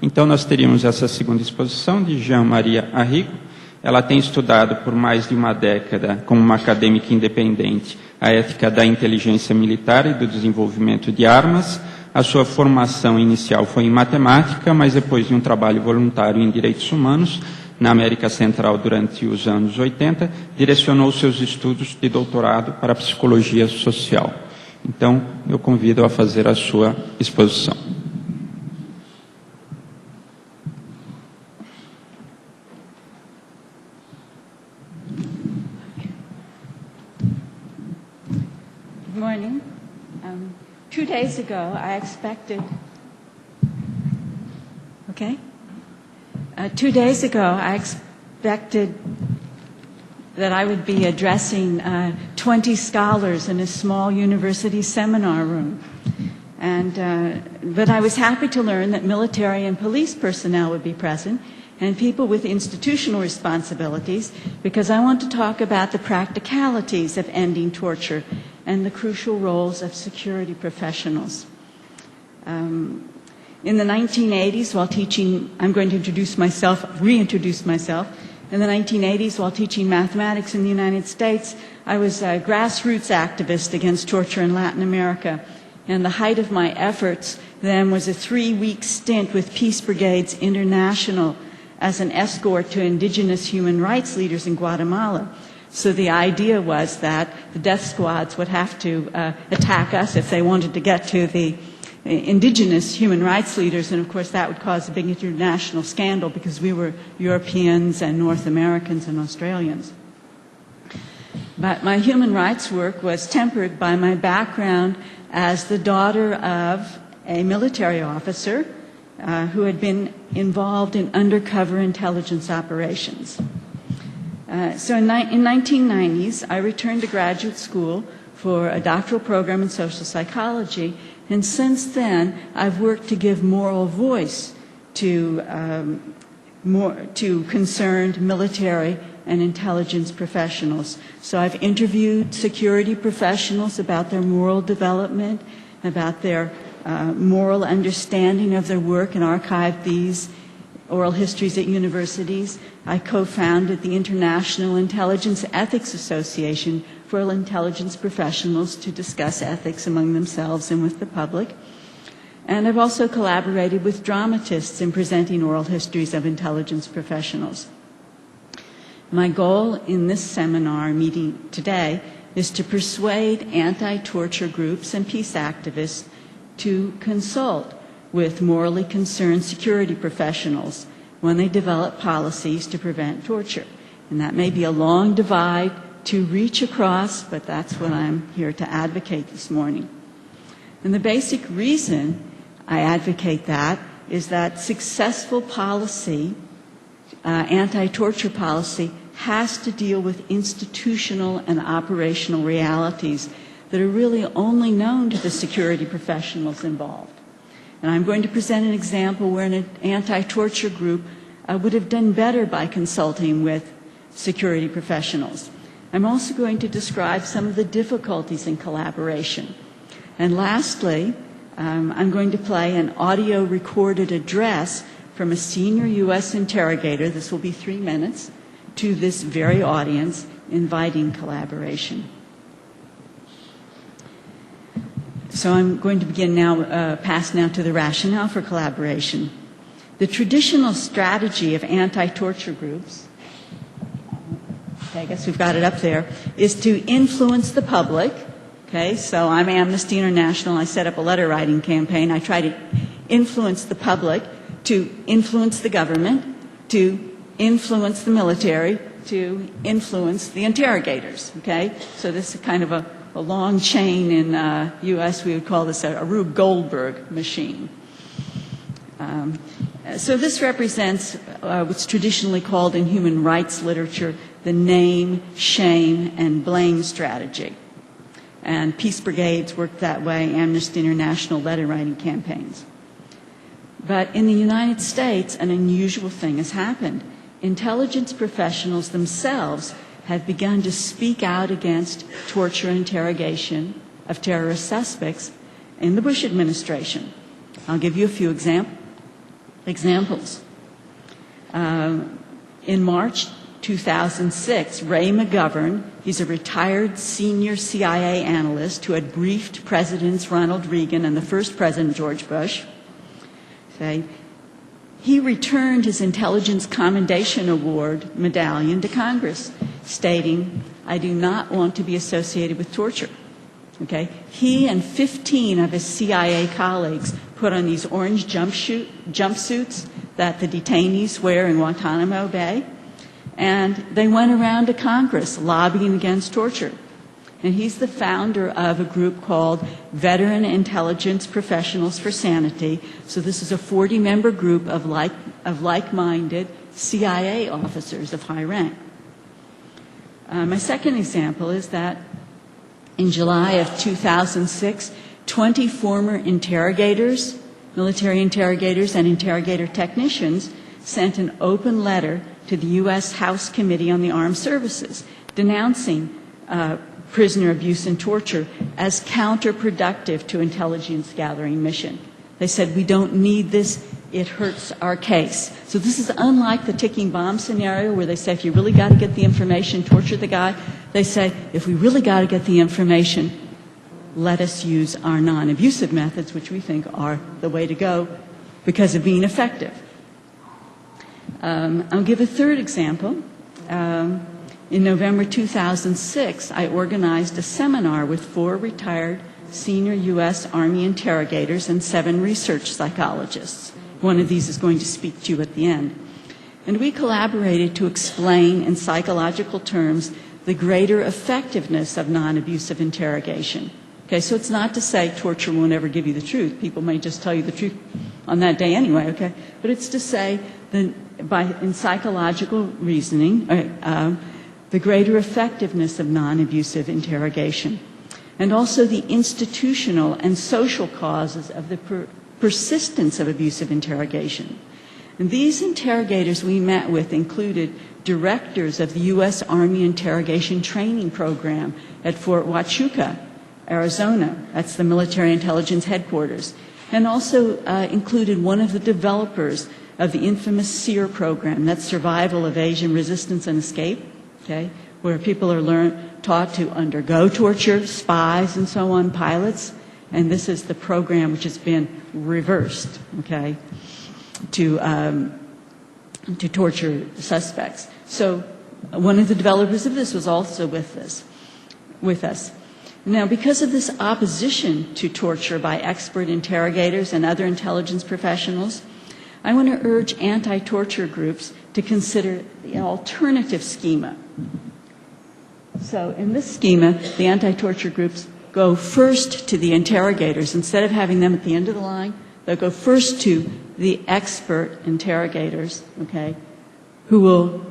Então, nós teríamos essa segunda exposição de Jean-Marie Arrigo. Ela tem estudado por mais de uma década, como uma acadêmica independente, a ética da inteligência militar e do desenvolvimento de armas. A sua formação inicial foi em matemática, mas depois de um trabalho voluntário em direitos humanos, na América Central durante os anos 80, direcionou seus estudos de doutorado para a psicologia social. Então, eu convido a fazer a sua exposição. Good morning. 2 days ago, I expected... Okay? 2 days ago, I expected that I would be addressing 20 scholars in a small university seminar room. But I was happy to learn that military and police personnel would be present and people with institutional responsibilities, because I want to talk about the practicalities of ending torture and the crucial roles of security professionals. In the 1980s, while teaching, I'm going to reintroduce myself. In the 1980s, while teaching mathematics in the United States, I was a grassroots activist against torture in Latin America. And the height of my efforts then was a 3-week stint with Peace Brigades International as an escort to indigenous human rights leaders in Guatemala. So the idea was that the death squads would have to attack us if they wanted to get to the indigenous human rights leaders, and of course that would cause a big international scandal because we were Europeans and North Americans and Australians. But my human rights work was tempered by my background as the daughter of a military officer who had been involved in undercover intelligence operations. So in 1990s, I returned to graduate school for a doctoral program in social psychology, and since then, I've worked to give moral voice to concerned military and intelligence professionals. So I've interviewed security professionals about their moral development, about their moral understanding of their work, and archived these oral histories at universities. I co-founded the International Intelligence Ethics Association for intelligence professionals to discuss ethics among themselves and with the public. And I've also collaborated with dramatists in presenting oral histories of intelligence professionals. My goal in this seminar meeting today is to persuade anti-torture groups and peace activists to consult with morally concerned security professionals when they develop policies to prevent torture. And that may be a long divide to reach across, but that's what I'm here to advocate this morning. And the basic reason I advocate that is that successful policy, anti-torture policy, has to deal with institutional and operational realities that are really only known to the security professionals involved. And I'm going to present an example where an anti-torture group would have done better by consulting with security professionals. I'm also going to describe some of the difficulties in collaboration. And lastly, I'm going to play an audio recorded address from a senior U.S. interrogator, this will be 3 minutes, to this very audience, inviting collaboration. So I'm going to begin now, pass now to the rationale for collaboration. The traditional strategy of anti-torture groups, okay, I guess we've got it up there, is to influence the public. Okay, so I'm Amnesty International. I set up a letter writing campaign. I try to influence the public, to influence the government, to influence the military, to influence the interrogators. Okay, so this is kind of a long chain in U.S. We would call this a Rube Goldberg machine. So this represents what's traditionally called in human rights literature the name, shame, and blame strategy. And peace brigades work that way, Amnesty International letter writing campaigns. But in the United States, an unusual thing has happened. Intelligence professionals themselves have begun to speak out against torture and interrogation of terrorist suspects in the Bush administration. I'll give you a few examples. Examples. In March 2006, Ray McGovern, he's a retired senior CIA analyst who had briefed Presidents Ronald Reagan and the first President George Bush. He returned his Intelligence Commendation Award medallion to Congress, stating, "I do not want to be associated with torture." Okay? He and 15 of his CIA colleagues put on these orange jumpsuits that the detainees wear in Guantanamo Bay, and they went around to Congress lobbying against torture. And he's the founder of a group called Veteran Intelligence Professionals for Sanity. So this is a 40-member group of like-minded CIA officers of high rank. My second example is that in July of 2006, 20 former interrogators, military interrogators and interrogator technicians sent an open letter to the U.S. House Committee on the Armed Services denouncing prisoner abuse and torture as counterproductive to intelligence gathering mission. They said, "We don't need this, it hurts our case." So this is unlike the ticking bomb scenario where they say, if you really got to get the information, torture the guy. They say, if we really got to get the information, let us use our non-abusive methods, which we think are the way to go because of being effective. I'll give a third example. In November 2006, I organized a seminar with 4 retired senior U.S. Army interrogators and 7 research psychologists. One of these is going to speak to you at the end. And we collaborated to explain in psychological terms the greater effectiveness of non-abusive interrogation. Okay, so it's not to say torture won't ever give you the truth. People may just tell you the truth on that day anyway, okay? But it's to say that in psychological reasoning, the greater effectiveness of non-abusive interrogation, and also the institutional and social causes of the persistence of abusive interrogation. And these interrogators we met with included directors of the U.S. Army Interrogation Training Program at Fort Huachuca, Arizona. That's the military intelligence headquarters. And also included one of the developers of the infamous SEER program, that's Survival, Evasion, Resistance, and Escape, okay, where people are taught to undergo torture, spies, and so on, pilots. And this is the program which has been reversed, okay, to torture suspects. So one of the developers of this was also with us. Now, because of this opposition to torture by expert interrogators and other intelligence professionals, I want to urge anti-torture groups to consider an alternative schema. So in this schema, the anti-torture groups go first to the interrogators. Instead of having them at the end of the line, they'll go first to the expert interrogators, okay, who will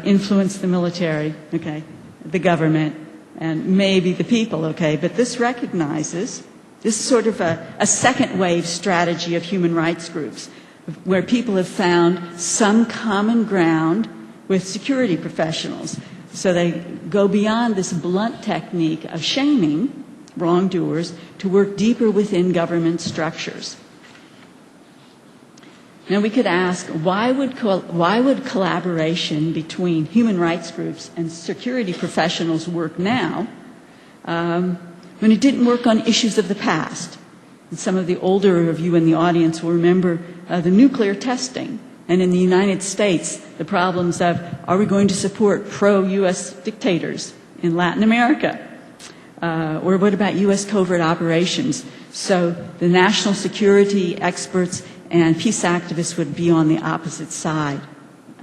influence the military, okay, the government, and maybe the people, okay. But this recognizes, this is sort of a second wave strategy of human rights groups, where people have found some common ground with security professionals. So they go beyond this blunt technique of shaming wrongdoers to work deeper within government structures. Now we could ask, why would collaboration between human rights groups and security professionals work now when it didn't work on issues of the past? And some of the older of you in the audience will remember the nuclear testing. And in the United States, the problems of, are we going to support pro-U.S. dictators in Latin America? Or what about U.S. covert operations? So the national security experts and peace activists would be on the opposite side.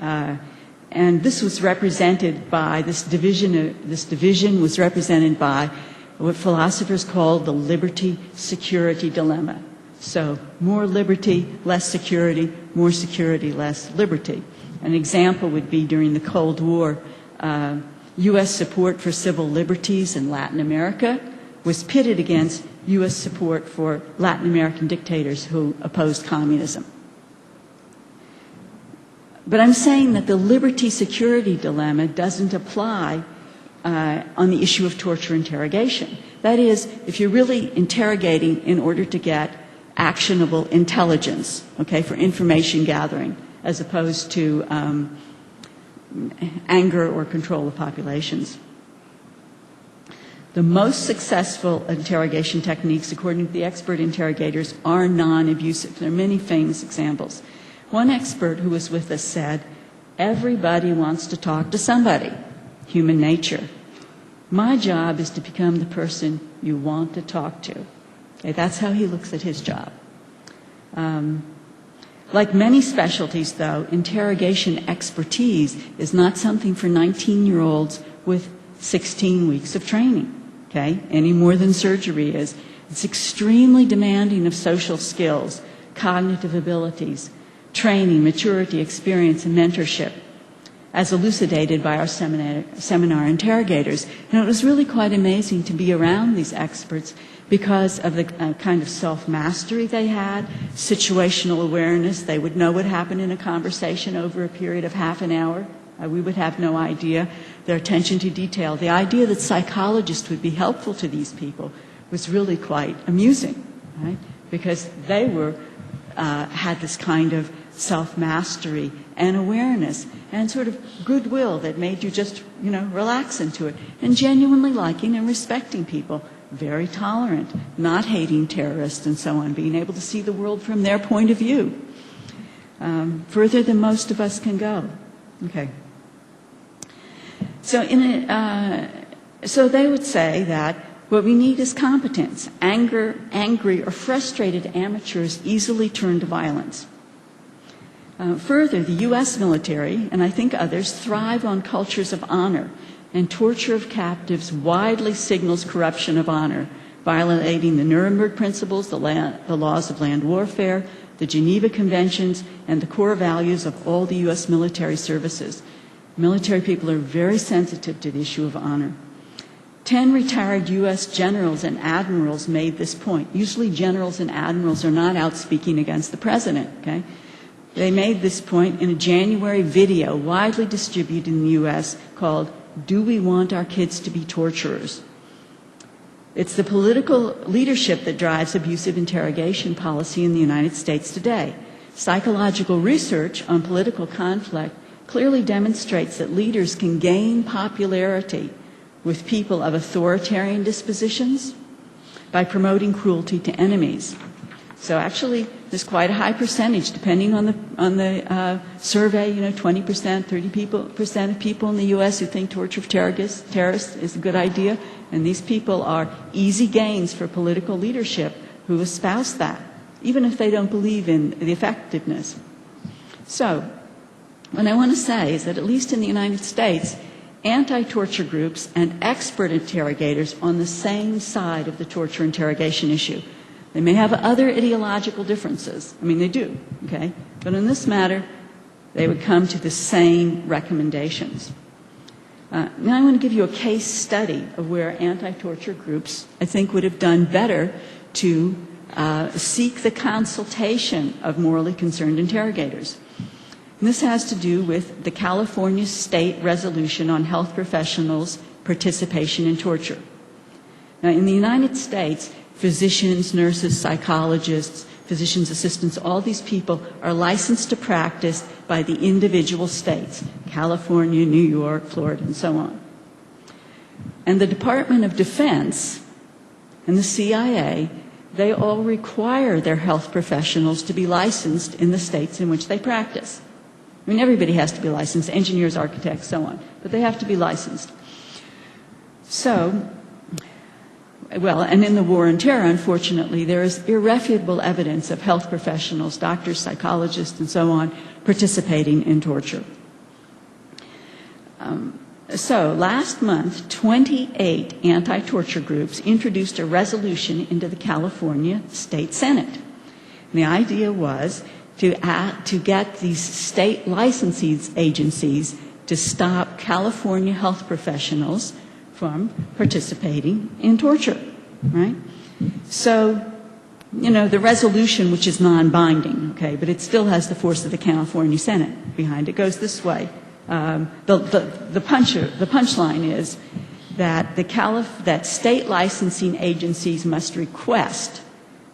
And this was represented by, this division was represented by what philosophers call the liberty-security dilemma. So more liberty, less security, more security, less liberty. An example would be during the Cold War, U.S. support for civil liberties in Latin America was pitted against U.S. support for Latin American dictators who opposed communism. But I'm saying that the liberty-security dilemma doesn't apply on the issue of torture interrogation. That is, if you're really interrogating in order to get actionable intelligence, okay, for information gathering, as opposed to anger or control of populations. The most successful interrogation techniques, according to the expert interrogators, are non-abusive. There are many famous examples. One expert who was with us said, everybody wants to talk to somebody, human nature. My job is to become the person you want to talk to. Okay, that's how he looks at his job. Like many specialties, though, interrogation expertise is not something for 19-year-olds with 16 weeks of training, okay, any more than surgery is. It's extremely demanding of social skills, cognitive abilities, training, maturity, experience, and mentorship, as elucidated by our seminar interrogators. And it was really quite amazing to be around these experts because of the kind of self-mastery they had, situational awareness. They would know what happened in a conversation over a period of half an hour. We would have no idea. Their attention to detail. The idea that psychologists would be helpful to these people was really quite amusing, right? Because they had this kind of self-mastery and awareness and sort of goodwill that made you just, relax into it. And genuinely liking and respecting people. Very tolerant, not hating terrorists and so on, being able to see the world from their point of view. Further than most of us can go. Okay. So they would say that what we need is competence. Angry, or frustrated amateurs easily turn to violence. Further, the U.S. military, and I think others, thrive on cultures of honor, and torture of captives widely signals corruption of honor, violating the Nuremberg principles, the laws of land warfare, the Geneva Conventions, and the core values of all the U.S. military services. Military people are very sensitive to the issue of honor. 10 retired U.S. generals and admirals made this point. Usually generals and admirals are not out speaking against the president, okay? They made this point in a January video widely distributed in the U.S. called, "Do We Want Our Kids to Be Torturers?" It's the political leadership that drives abusive interrogation policy in the United States today. Psychological research on political conflict clearly demonstrates that leaders can gain popularity with people of authoritarian dispositions by promoting cruelty to enemies. So actually, there's quite a high percentage, depending on the survey, 20%, 30% of people in the U.S. who think torture of terrorists is a good idea, and these people are easy gains for political leadership who espouse that, even if they don't believe in the effectiveness. So, what I want to say is that at least in the United States, anti-torture groups and expert interrogators on the same side of the torture interrogation issue. They may have other ideological differences. I mean, they do, okay? But in this matter, they would come to the same recommendations. Now I want to give you a case study of where anti-torture groups, I think, would have done better to seek the consultation of morally concerned interrogators. And this has to do with the California State Resolution on Health Professionals' Participation in Torture. Now, in the United States, physicians, nurses, psychologists, physicians' assistants, all these people are licensed to practice by the individual states, California, New York, Florida, and so on. And the Department of Defense and the CIA, they all require their health professionals to be licensed in the states in which they practice. I mean, everybody has to be licensed, engineers, architects, so on, but they have to be licensed. So, well, and in the war on terror, unfortunately, there is irrefutable evidence of health professionals, doctors, psychologists, and so on, participating in torture. So last month, 28 anti-torture groups introduced a resolution into the California State Senate. And the idea was to get these state licensing agencies to stop California health professionals from participating in torture, right? So, the resolution, which is non-binding, okay, but it still has the force of the California Senate behind it, goes this way. The punchline is that that state licensing agencies must request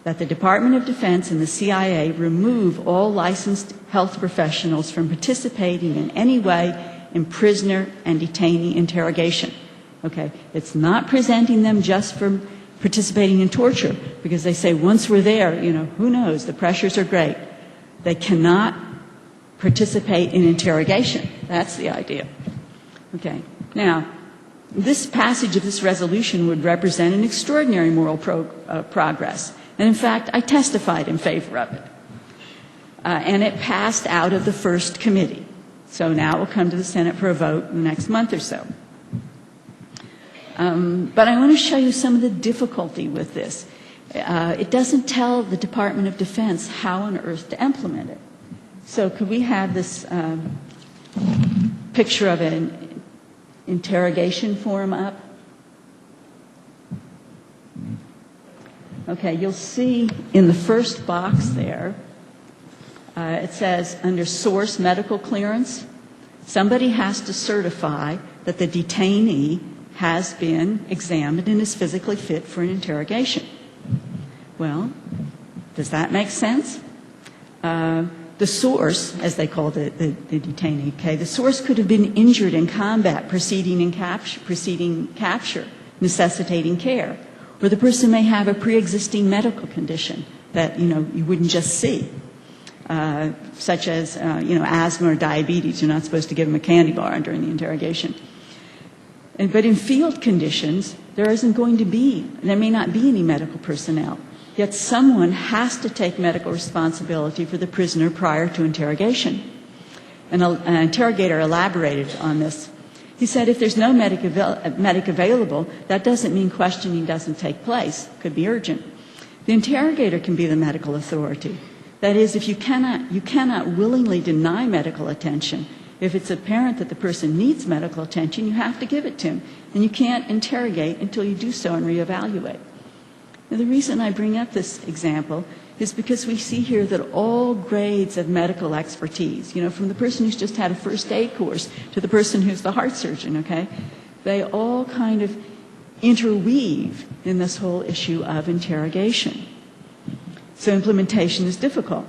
that the Department of Defense and the CIA remove all licensed health professionals from participating in any way in prisoner and detainee interrogation. Okay, it's not presenting them just for participating in torture, because they say once we're there, who knows, the pressures are great. They cannot participate in interrogation. That's the idea. Okay, now, this passage of this resolution would represent an extraordinary moral progress. And in fact, I testified in favor of it. And it passed out of the first committee. So now it will come to the Senate for a vote in the next month or so. But I want to show you some of the difficulty with this. It doesn't tell the Department of Defense how on earth to implement it. So could we have this picture of an interrogation form up? Okay, you'll see in the first box there, it says under source medical clearance, somebody has to certify that the detainee has been examined and is physically fit for an interrogation. Well, does that make sense? The source, as they call the detainee, okay, the source could have been injured in combat preceding capture, necessitating care. Or the person may have a pre-existing medical condition that, you wouldn't just see, such as, asthma or diabetes. You're not supposed to give them a candy bar during the interrogation. But in field conditions, there may not be any medical personnel. Yet someone has to take medical responsibility for the prisoner prior to interrogation. An interrogator elaborated on this. He said if there's no medic available, that doesn't mean questioning doesn't take place. It could be urgent. The interrogator can be the medical authority. That is, if you cannot willingly deny medical attention. If it's apparent that the person needs medical attention, you have to give it to him. And you can't interrogate until you do so and reevaluate. Now, the reason I bring up this example is because we see here that all grades of medical expertise, from the person who's just had a first aid course to the person who's the heart surgeon, okay, they all kind of interweave in this whole issue of interrogation. So implementation is difficult.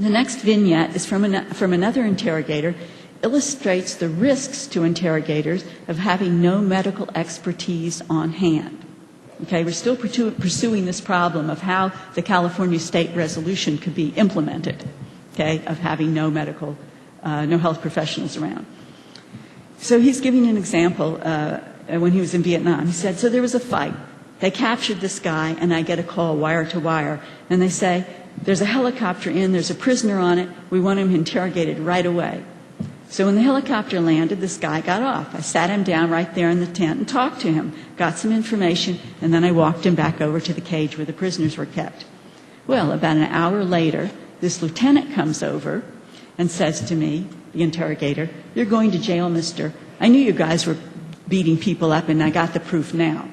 The next vignette is from another interrogator, illustrates the risks to interrogators of having no medical expertise on hand. Okay, we're still pursuing this problem of how the California state resolution could be implemented, okay, of having no health professionals around. So he's giving an example when he was in Vietnam. He said, so there was a fight. They captured this guy, and I get a call wire to wire, and they say, there's a helicopter in, there's a prisoner on it, we want him interrogated right away. So when the helicopter landed, this guy got off. I sat him down right there in the tent and talked to him, got some information, and then I walked him back over to the cage where the prisoners were kept. Well, about an hour later, this lieutenant comes over and says to me, the interrogator, you're going to jail, mister. I knew you guys were beating people up, and I got the proof now.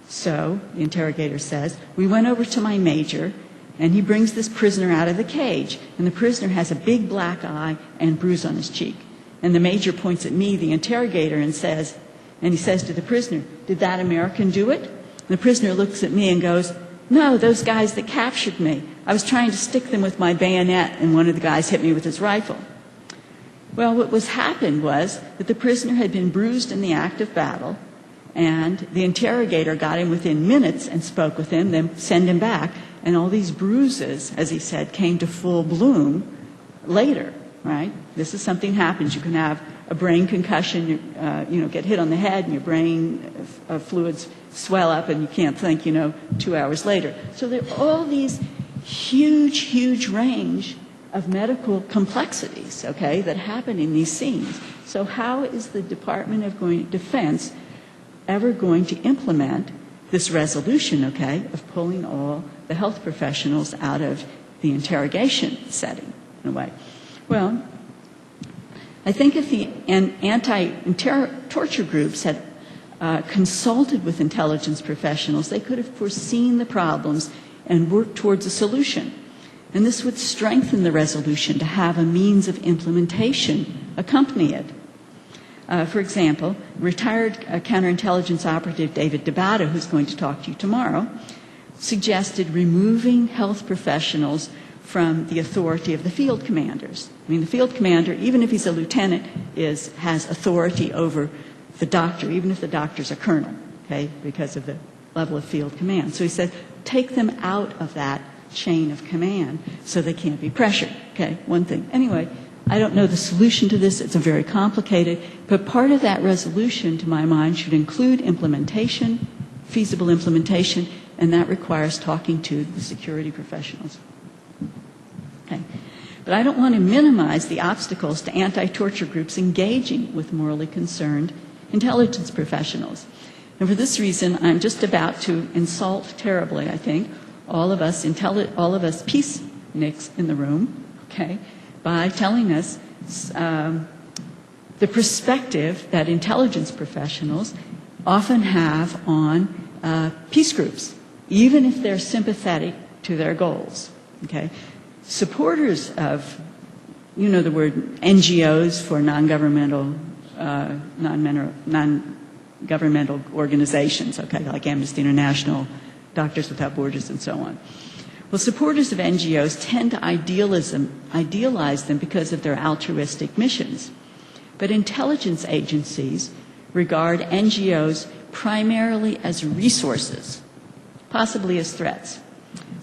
So, the interrogator says, we went over to my major, and he brings this prisoner out of the cage, and the prisoner has a big black eye and bruise on his cheek. And the major points at me, the interrogator, and he says to the prisoner, did that American do it? And the prisoner looks at me and goes, no, those guys that captured me. I was trying to stick them with my bayonet, and one of the guys hit me with his rifle. Well, what happened was that the prisoner had been bruised in the act of battle, and the interrogator got him within minutes and spoke with him, then sent him back. And all these bruises, as he said, came to full bloom later, right? This is something happens. You can have a brain concussion, get hit on the head, and your brain fluids swell up, and you can't think, 2 hours later. So there are all these huge, huge range of medical complexities, okay, that happen in these scenes. So how is the Department of Defense ever going to implement this resolution, okay, of pulling all the health professionals out of the interrogation setting, in a way? Well, I think if the anti-torture groups had consulted with intelligence professionals, they could have foreseen the problems and worked towards a solution. And this would strengthen the resolution to have a means of implementation accompany it. For example, retired counterintelligence operative David Dabata, who's going to talk to you tomorrow, suggested removing health professionals from the authority of the field commanders. I mean, the field commander, even if he's a lieutenant, has authority over the doctor, even if the doctor's a colonel, okay, because of the level of field command. So he said, take them out of that chain of command so they can't be pressured, okay, one thing. Anyway, I don't know the solution to this. It's a very complicated, but part of that resolution, to my mind, should include implementation, feasible implementation, and that requires talking to the security professionals. Okay. But I don't want to minimize the obstacles to anti-torture groups engaging with morally concerned intelligence professionals. And for this reason, I'm just about to insult terribly, I think, all of us peaceniks in the room, okay, by telling us the perspective that intelligence professionals often have on peace groups, even if they're sympathetic to their goals, okay? Supporters of, you know the word NGOs for non-governmental organizations, okay, like Amnesty International, Doctors Without Borders, and so on. Well, supporters of NGOs tend to idealize them because of their altruistic missions. But intelligence agencies regard NGOs primarily as resources, possibly as threats.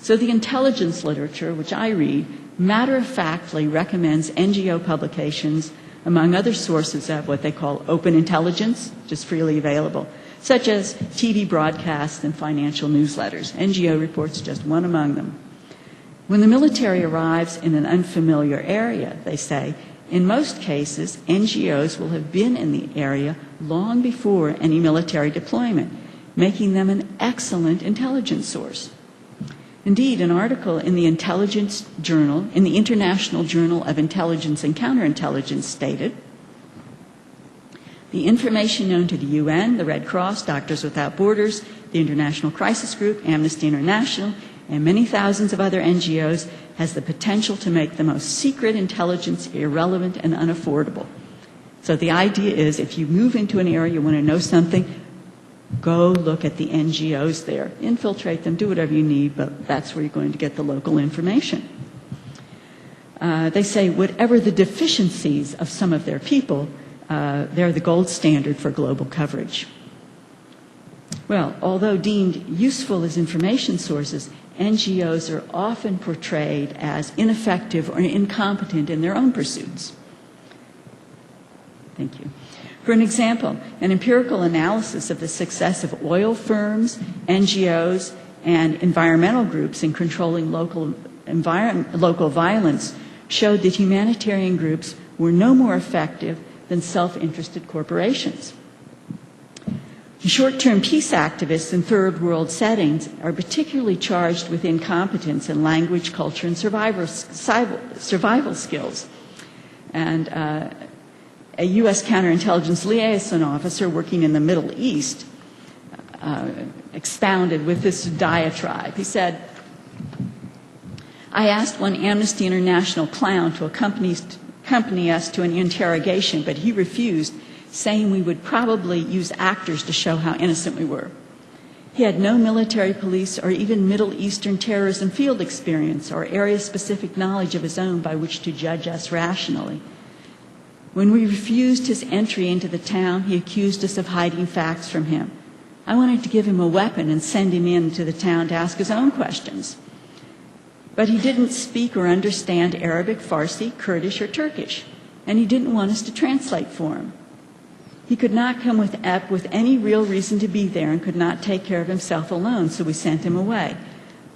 So the intelligence literature, which I read, matter-of-factly recommends NGO publications among other sources of what they call open intelligence, which is freely available, such as TV broadcasts and financial newsletters. NGO reports just one among them. When the military arrives in an unfamiliar area, they say, in most cases, NGOs will have been in the area long before any military deployment, making them an excellent intelligence source. Indeed, an article in the Intelligence Journal, in the International Journal of Intelligence and Counterintelligence stated, the information known to the UN, the Red Cross, Doctors Without Borders, the International Crisis Group, Amnesty International, and many thousands of other NGOs has the potential to make the most secret intelligence irrelevant and unaffordable. So the idea is if you move into an area, you want to know something, go look at the NGOs there. Infiltrate them, do whatever you need, but that's where you're going to get the local information. They say whatever the deficiencies of some of their people, they're the gold standard for global coverage. Well, although deemed useful as information sources, NGOs are often portrayed as ineffective or incompetent in their own pursuits. Thank you. For an example, an empirical analysis of the success of oil firms, NGOs, and environmental groups in controlling local violence showed that humanitarian groups were no more effective than self-interested corporations. Short-term peace activists in third world settings are particularly charged with incompetence in language, culture, and survival skills. And a U.S. counterintelligence liaison officer working in the Middle East expounded with this diatribe. He said, I asked one Amnesty International clown to accompany us to an interrogation, but he refused, saying we would probably use actors to show how innocent we were. He had no military, police, or even Middle Eastern terrorism field experience or area-specific knowledge of his own by which to judge us rationally. When we refused his entry into the town, he accused us of hiding facts from him. I wanted to give him a weapon and send him into the town to ask his own questions. But he didn't speak or understand Arabic, Farsi, Kurdish, or Turkish, and he didn't want us to translate for him. He could not come with any real reason to be there and could not take care of himself alone, so we sent him away.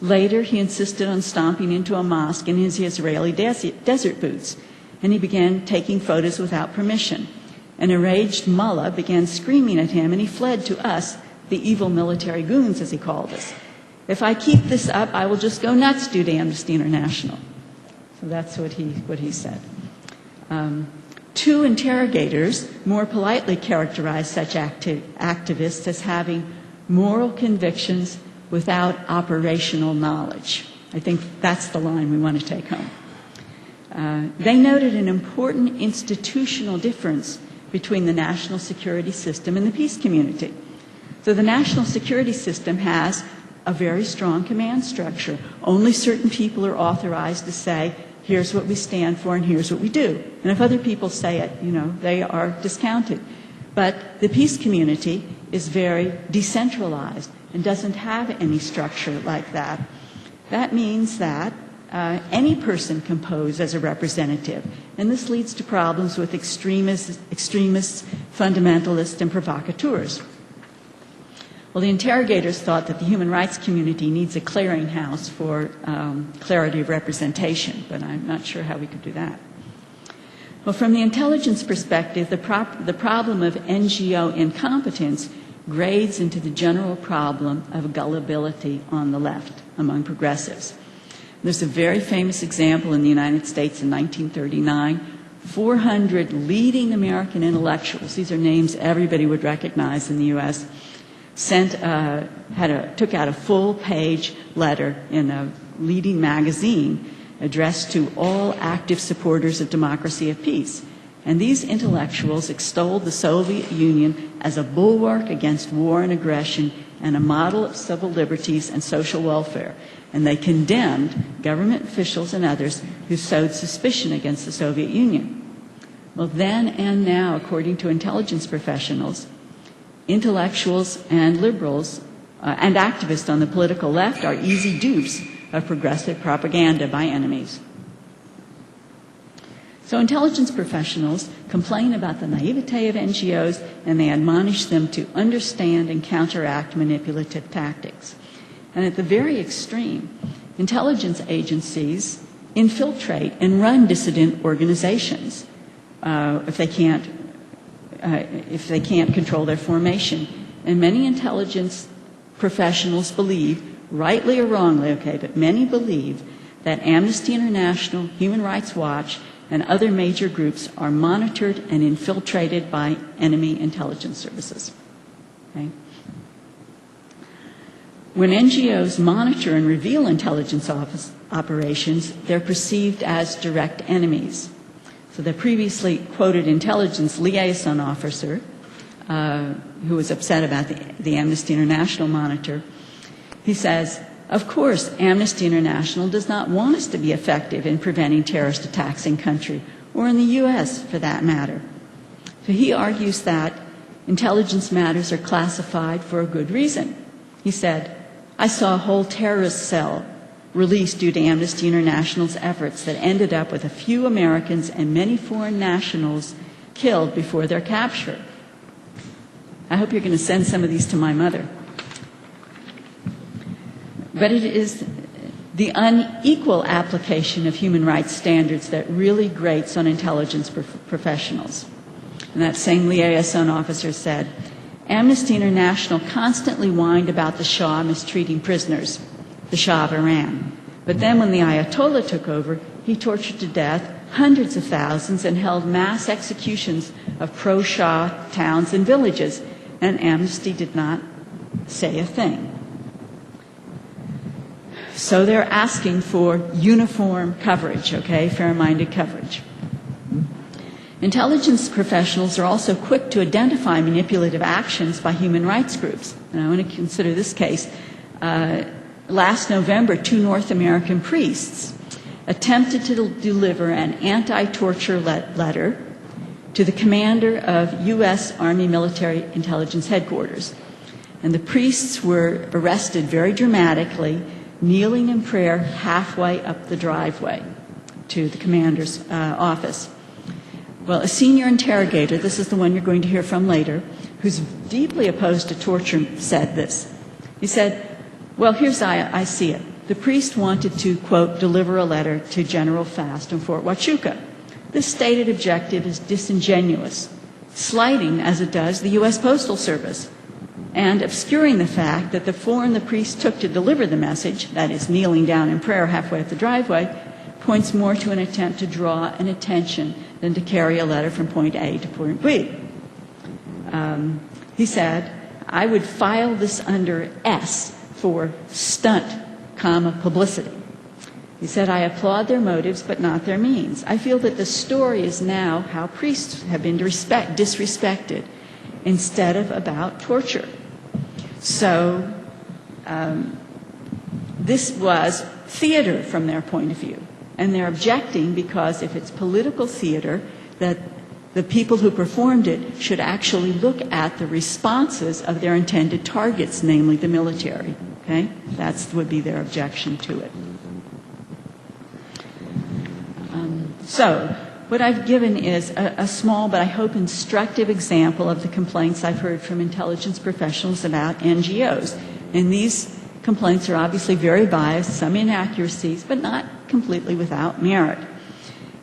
Later, he insisted on stomping into a mosque in his Israeli desert boots, and he began taking photos without permission. An enraged mullah began screaming at him, and he fled to us, the evil military goons, as he called us. If I keep this up, I will just go nuts due to Amnesty International. So that's what he said. Two interrogators more politely characterized such activists as having moral convictions without operational knowledge. I think that's the line we want to take home. They noted an important institutional difference between the national security system and the peace community. So the national security system has a very strong command structure. Only certain people are authorized to say, here's what we stand for and here's what we do. And if other people say it, they are discounted. But the peace community is very decentralized and doesn't have any structure like that. That means that any person can pose as a representative, and this leads to problems with extremists, fundamentalists, and provocateurs. Well, the interrogators thought that the human rights community needs a clearinghouse for clarity of representation, but I'm not sure how we could do that. Well, from the intelligence perspective, the problem of NGO incompetence grades into the general problem of gullibility on the left among progressives. There's a very famous example in the United States in 1939. 400 leading American intellectuals, these are names everybody would recognize in the U.S., took out a full-page letter in a leading magazine addressed to all active supporters of democracy and peace. And these intellectuals extolled the Soviet Union as a bulwark against war and aggression and a model of civil liberties and social welfare. And they condemned government officials and others who sowed suspicion against the Soviet Union. Well, then and now, according to intelligence professionals, intellectuals and liberals and activists on the political left are easy dupes of progressive propaganda by enemies. So intelligence professionals complain about the naivete of NGOs, and they admonish them to understand and counteract manipulative tactics. And at the very extreme, intelligence agencies infiltrate and run dissident organizations if they can't control their formation. And many intelligence professionals believe, rightly or wrongly, but many believe that Amnesty International, Human Rights Watch, and other major groups are monitored and infiltrated by enemy intelligence services. Okay? When NGOs monitor and reveal intelligence operations, they're perceived as direct enemies. So the previously quoted intelligence liaison officer, who was upset about the Amnesty International monitor, he says, of course, Amnesty International does not want us to be effective in preventing terrorist attacks in country, or in the U.S. for that matter. So he argues that intelligence matters are classified for a good reason. He said, I saw a whole terrorist cell released due to Amnesty International's efforts that ended up with a few Americans and many foreign nationals killed before their capture. I hope you're going to send some of these to my mother. But it is the unequal application of human rights standards that really grates on intelligence professionals. And that same liaison officer said, Amnesty International constantly whined about the Shah mistreating prisoners, the Shah of Iran. But then when the Ayatollah took over, he tortured to death hundreds of thousands and held mass executions of pro-Shah towns and villages, and Amnesty did not say a thing. So they're asking for uniform coverage, fair-minded coverage. Intelligence professionals are also quick to identify manipulative actions by human rights groups. And I want to consider this case. Last November, 2 North American priests attempted to deliver an anti-torture letter to the commander of U.S. Army Military Intelligence Headquarters. And the priests were arrested very dramatically, kneeling in prayer halfway up the driveway to the commander's office. Well, a senior interrogator, this is the one you're going to hear from later, who's deeply opposed to torture, said this. He said, well, here's how I see it. The priest wanted to, quote, deliver a letter to General Fast in Fort Huachuca. This stated objective is disingenuous, slighting, as it does, the U.S. Postal Service, and obscuring the fact that the form the priest took to deliver the message, that is, kneeling down in prayer halfway up the driveway, points more to an attempt to draw an attention than to carry a letter from point A to point B. He said, I would file this under S for stunt, publicity. He said, I applaud their motives, but not their means. I feel that the story is now how priests have been disrespected instead of about torture. So this was theater from their point of view. And they're objecting because if it's political theater, that the people who performed it should actually look at the responses of their intended targets, namely the military. Okay? That would be their objection to it. So, what I've given is a small but I hope instructive example of the complaints I've heard from intelligence professionals about NGOs. And these complaints are obviously very biased, some inaccuracies, but not completely without merit.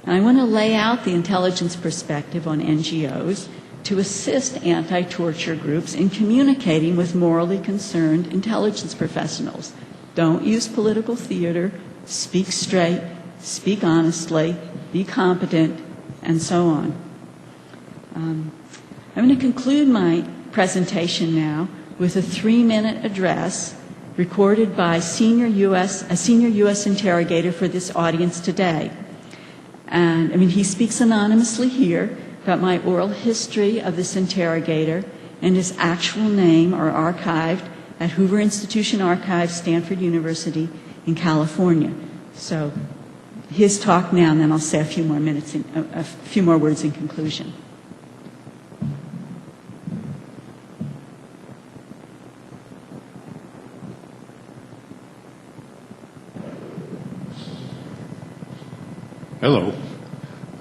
And I want to lay out the intelligence perspective on NGOs to assist anti-torture groups in communicating with morally concerned intelligence professionals. Don't use political theater, speak straight, speak honestly, be competent, and so on. I'm going to conclude my presentation now with a 3-minute address recorded by a senior U.S. interrogator for this audience today. And he speaks anonymously here, but my oral history of this interrogator and his actual name are archived at Hoover Institution Archives, Stanford University in California. So his talk now, and then I'll say a few more words in conclusion. Hello.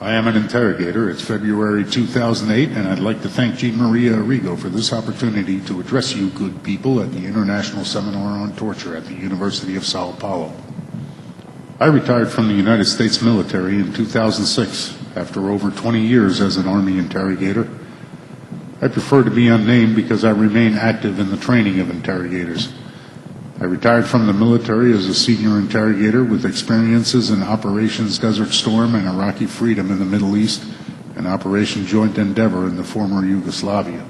I am an interrogator. It's February 2008, and I'd like to thank Jean Maria Arrigo for this opportunity to address you good people at the International Seminar on Torture at the University of São Paulo. I retired from the United States military in 2006 after over 20 years as an Army interrogator. I prefer to be unnamed because I remain active in the training of interrogators. I retired from the military as a senior interrogator with experiences in Operations Desert Storm and Iraqi Freedom in the Middle East and Operation Joint Endeavor in the former Yugoslavia.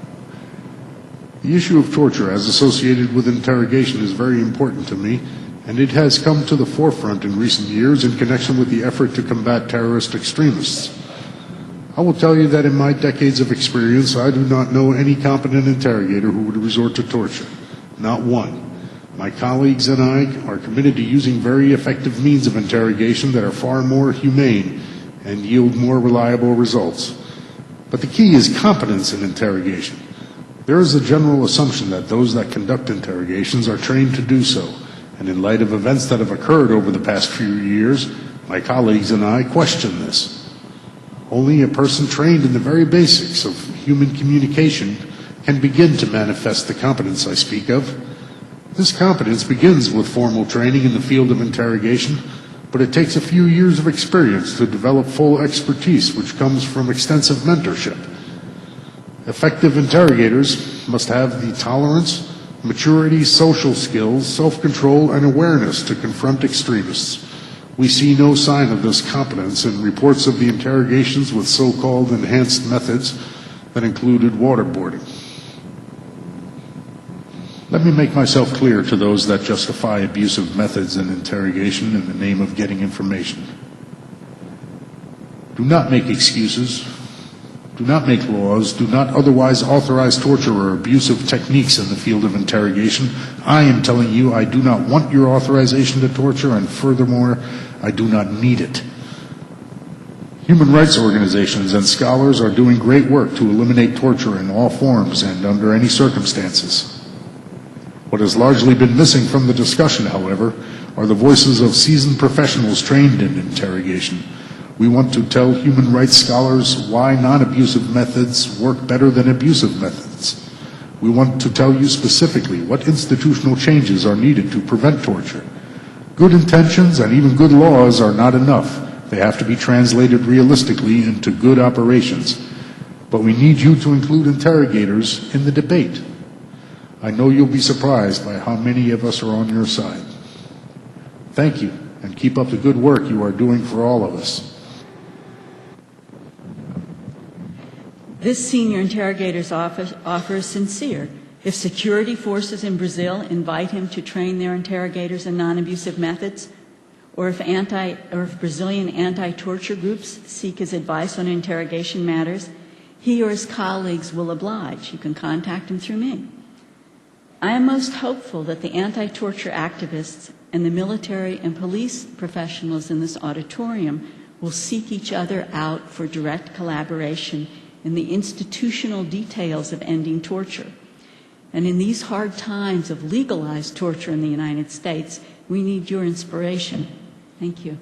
The issue of torture as associated with interrogation is very important to me, and it has come to the forefront in recent years in connection with the effort to combat terrorist extremists. I will tell you that in my decades of experience, I do not know any competent interrogator who would resort to torture. Not one. My colleagues and I are committed to using very effective means of interrogation that are far more humane and yield more reliable results. But the key is competence in interrogation. There is a general assumption that those that conduct interrogations are trained to do so, and in light of events that have occurred over the past few years, my colleagues and I question this. Only a person trained in the very basics of human communication can begin to manifest the competence I speak of. This competence begins with formal training in the field of interrogation, but it takes a few years of experience to develop full expertise, which comes from extensive mentorship. Effective interrogators must have the tolerance, maturity, social skills, self-control, and awareness to confront extremists. We see no sign of this competence in reports of the interrogations with so-called enhanced methods that included waterboarding. Let me make myself clear to those that justify abusive methods in interrogation in the name of getting information. Do not make excuses. Do not make laws. Do not otherwise authorize torture or abusive techniques in the field of interrogation. I am telling you I do not want your authorization to torture, and furthermore, I do not need it. Human rights organizations and scholars are doing great work to eliminate torture in all forms and under any circumstances. What has largely been missing from the discussion, however, are the voices of seasoned professionals trained in interrogation. We want to tell human rights scholars why non-abusive methods work better than abusive methods. We want to tell you specifically what institutional changes are needed to prevent torture. Good intentions and even good laws are not enough. They have to be translated realistically into good operations. But we need you to include interrogators in the debate. I know you'll be surprised by how many of us are on your side. Thank you, and keep up the good work you are doing for all of us. This senior interrogator's offer is sincere. If security forces in Brazil invite him to train their interrogators in non-abusive methods, or if Brazilian anti-torture groups seek his advice on interrogation matters, he or his colleagues will oblige. You can contact him through me. I am most hopeful that the anti-torture activists and the military and police professionals in this auditorium will seek each other out for direct collaboration in the institutional details of ending torture. And in these hard times of legalized torture in the United States, we need your inspiration. Thank you.